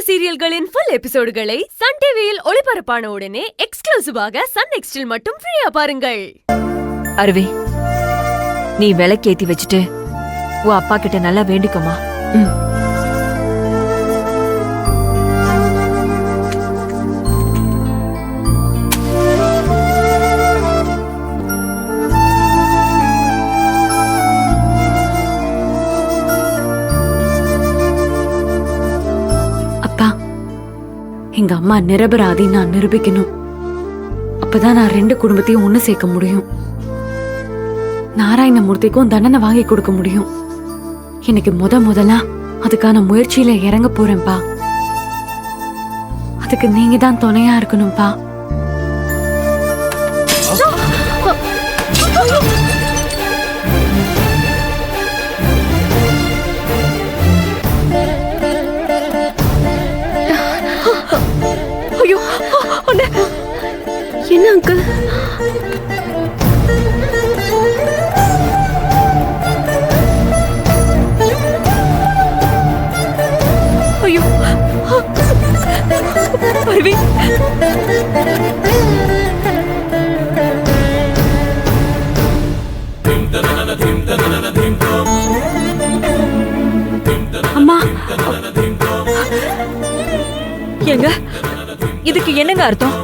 சீரியல்களின் full எபிசோடுகளை Sun டிவியில் ஒளிபரப்பான உடனே எக்ஸ்க்ளூசிவாக சன் நெக்ஸ்டில் மட்டும் ஃப்ரீயா பாருங்கள். அருவி, நீ விளக்கேத்தி வச்சுட்டு உன் அப்பா கிட்ட நல்லா வேண்டிக்கோமா. எங்க அம்மா நிரபராதி நான் நிரூபிக்கணும். அப்பதான் நான் ரெண்டு குடும்பத்தையும் ஒண்ணு சேர்க்க முடியும். நாராயணமூர்த்திக்கும் தண்டனை வாங்கி கொடுக்க முடியும். எனக்கு முதலா அதுக்கான முயற்சியில இறங்க போறேன்பா. அதுக்கு நீங்க தான் துணையா இருக்கணும்பா. ஐயோ, என்ன அங்கிள்? ஐயோ அருவி, அம்மா, எங்க இதுக்கு என்னங்க அர்த்தம்?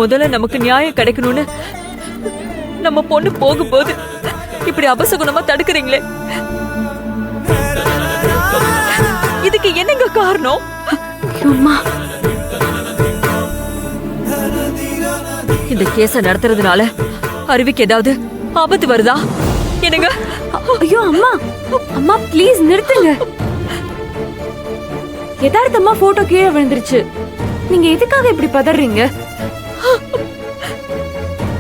முதல்ல நமக்கு நியாயம் கிடைக்கணும்னு நம்ம பொண்ணு போகும்போது இப்படி அபசகுணமா தடுக்கிறீங்களே, இதுக்கு என்னங்க காரணம்? இந்த கேஸ நடத்துறதுனால அருவிக்கு ஏதாவது ஆபத்து வருதா? என்னங்க? ஐயோ அம்மா, அம்மா ப்ளீஸ் நிறுத்துங்க. யதார்த்தமா போட்டோ கீழே விழுந்துருச்சு. நீங்க எதுக்காக இப்படி பதறீங்க?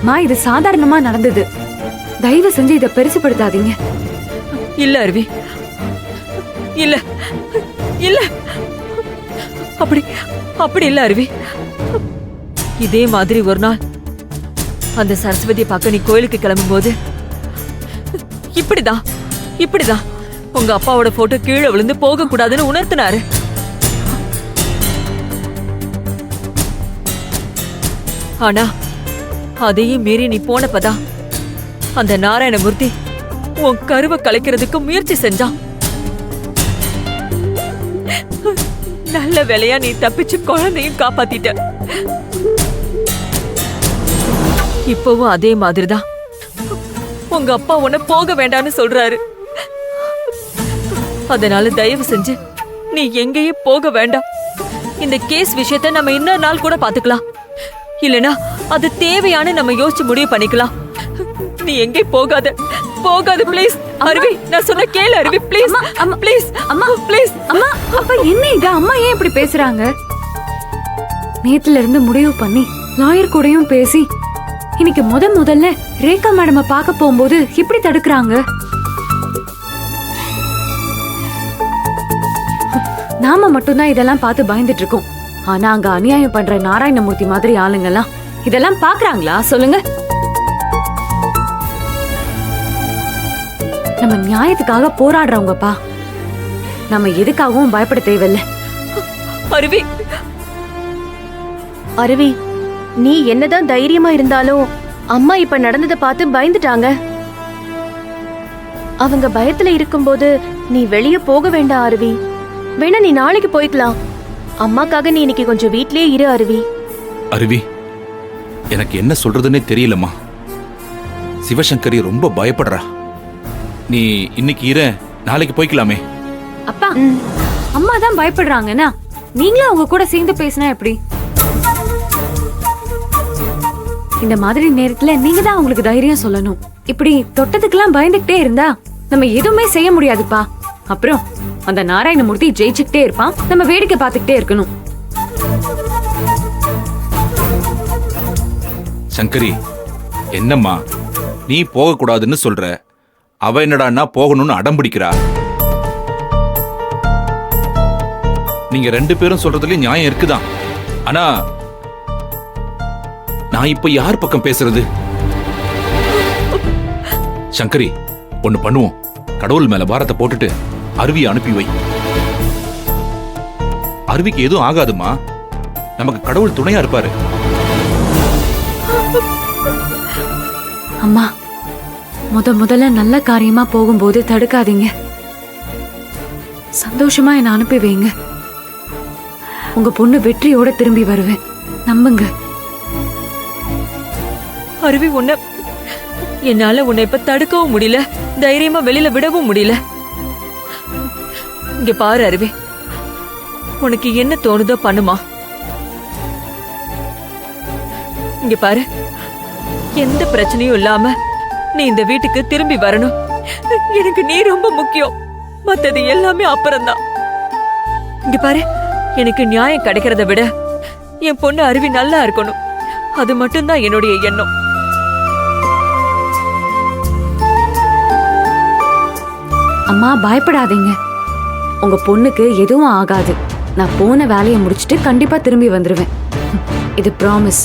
மா, இது சாதாரணமா நடந்தது. தயவு செஞ்சு இதை பெருசுபடுத்தாதீங்க. இல்ல அருவி, இல்ல இல்ல, அப்படி இல்ல அருவி. இதே மாதிரி ஒரு நாள் அந்த சரஸ்வதியை பார்க்க நீ கோயிலுக்கு கிளம்பும் போது இப்படிதான் உங்க அப்பாவோட போட்டோ கீழே விழுந்து போக கூடாதுன்னு உணர்த்தினாரு. ஆனா அதையும் மீறி நீ போனப்பதான் அந்த நாராயணமூர்த்தி உன் கருவை கலைக்கிறதுக்கு முயற்சி செஞ்சான். நல்ல வேலையா நீ தப்பிச்சு குழந்தையும் காப்பாத்திட்ட. இப்பவும் அதே மாதிரிதான் உங்க அப்பா உன்னை போக வேண்டாம்னு சொல்றாரு. அதனால தயவு செஞ்சு நீ எங்கேயும் போக வேண்டாம். இந்த கேஸ் விஷயத்தை நம்ம இன்னொரு நாள் கூட பாத்துக்கலாம். இல்லனா அது தேவையான நம்ம யோசிச்சு முடிவு பண்ணிக்கலாம். நீ எங்கே போகாத ப்ளீஸ் அருவி. நான் சொன்ன கேளு அருவி, ப்ளீஸ் ப்ளீஸ் அம்மா, ப்ளீஸ் அம்மா. அப்ப என்ன இது? அம்மா ஏன் இப்படி பேசுறாங்க? நேத்துல இருந்து முடிவு பண்ணி லாயர் கூடயும் பேசி இன்னைக்கு முதல்ல ரேகா மேடம பார்க்க போகும்போது இப்படி தடுக்கிறாங்க. நாம மட்டும்தான் இதெல்லாம் பார்த்து பயந்துட்டு இருக்கோம். ஆனா அங்க அநியாயம் பண்ற நாராயணமூர்த்தி மாதிரி ஆளுங்கெல்லாம் இதெல்லாம் பாக்குறாங்களா சொல்லுங்க? நம்ம நியாயத்துக்காக போராடுறவங்கப்பா. நம்ம எதுக்காகவும் பயப்பட தேவையில்லை. அருவி, நீ என்னதான் தைரியமா இருந்தாலும் அம்மா இப்ப நடந்ததை பார்த்து பயந்துட்டாங்க. அவங்க பயத்துல இருக்கும்போது நீ வெளியே போக வேண்டாம் அருவி. வேணா நீ நாளைக்கு போய்க்கலாம். அம்மாக்காக நீ இன்னைக்கு கொஞ்சம் வீட்லயே இரு அருவி. அருவி, எனக்கு என்ன சொல்றதுன்னே தெரியலம்மா. சிவசங்கரி ரொம்ப பயப்படுறா. நீ இன்னைக்கு இரு, நாளைக்கு போய்க்கலாமே. அப்பா, அம்மா தான் பயப்படுறாங்கன்னா நீங்களும் அவங்க கூட சேர்ந்து பேசினா எப்படி? இந்த மாதிரி நேரத்துல நீங்க தான் அவங்களுக்கு தைரியம் சொல்லணும். இப்படி தொட்டதுக்கெல்லாம் பயந்துகிட்டே இருந்தா நம்ம எதுவுமே செய்ய முடியாதுப்பா. அப்புறம் அந்த நாராயணமூர்த்தி ஜெயிச்சுக்கிட்டே இருப்பான், நம்ம வேடிக்கை பார்த்துக்கிட்டே இருக்கணும். சங்கரி, என்னம்மா நீ போக கூடாதுன்னு சொல்ற, அவ என்னடான்னா போகணும்னு அடம் பிடிக்கிறா. நீங்க ரெண்டு பேரும் சொல்றதுலயும் நியாயம் இருக்குதான். ஆனா நான் இப்ப யார் பக்கம் பேசுறது? சங்கரி, ஒண்ணு பண்ணுவோம். கடவுள் மேல பாரத்தை போட்டுட்டு அருவியை அனுப்பி வை. அருவிக்கு எதுவும் ஆகாதுமா. நமக்கு கடவுள் துணையா இருப்பாரு. அம்மா, முதல்ல நல்ல காரியமா போகும்போது தடுக்காதீங்க. சந்தோஷமா என்ன அனுப்பி வைங்க. உங்க பொண்ணு வெற்றியோட திரும்பி வருவேன், நம்புங்க. அருவி என்னால உன்னை இப்ப தடுக்கவும் முடியல, தைரியமா வெளியில விடவும் முடியல. இங்க பாரு அருவி, உனக்கு என்ன தோணுதோ பண்ணுமா. இங்க பாரு, எந்த பிரச்சனையும் இல்லாம நீ இந்த வீட்டுக்கு திரும்பி வரணும். எனக்கு நீ ரொம்ப முக்கியம், மத்தது எல்லாமே அப்புறம்தான். இங்க பாரு, எனக்கு நியாயம் கிடைக்கிறத விட என் பொண்ணு அருவி நல்லா இருக்கணும், அது மட்டும்தான் என்னுடைய எண்ணம். அம்மா, பயப்படாதீங்க. உங்க பொண்ணுக்கு எதுவும் ஆகாது. நான் போன வேலையை முடிச்சிட்டு கண்டிப்பா திரும்பி வந்துருவேன். இது ப்ராமிஸ்.